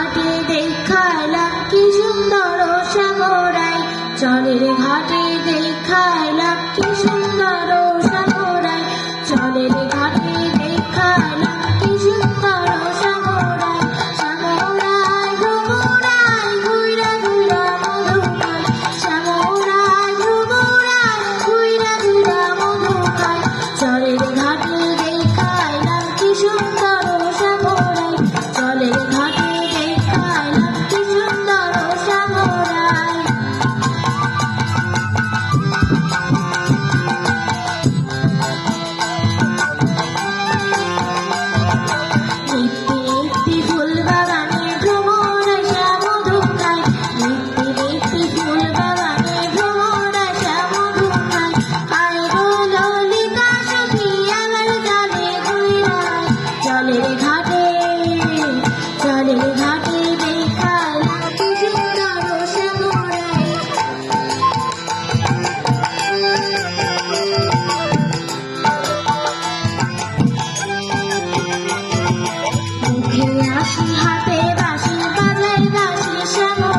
ঘাটে দেখাইলাম কি সুন্দর সাগরাই, জলের ঘাটে দেখাইলাম কি সুন্দর সাগরাই, জলের ঘাটে দেখাইলাম কি সুন্দর সাগরাই। সাগরাই ভ্রমরাই ঘুইরা ঘুইরা মধু খায়, সাগরাই ভ্রমরাই ঘুইরা ঘুইরা মধু খায়, জলের ঘাটে দেখাইলাম কি সুন্দর সাগরাই, জলের ঘাটে দেখাইলাম কি সুন্দর সাগরাই। একটি একটি ফুল বাগানে ভ্রমর আসা মধু খায়, একটি একটি ফুল বাগানে ভ্রমর আসা মধু খায়। আয় গো ললিতা সখী আমার জালে ঘুইরায়, জলের ঘাটে দেখাইলাম কি সুন্দর সাগরাই। মুখে আসি হাতে বাঁশি বাজাই বাঁশি শ্যামল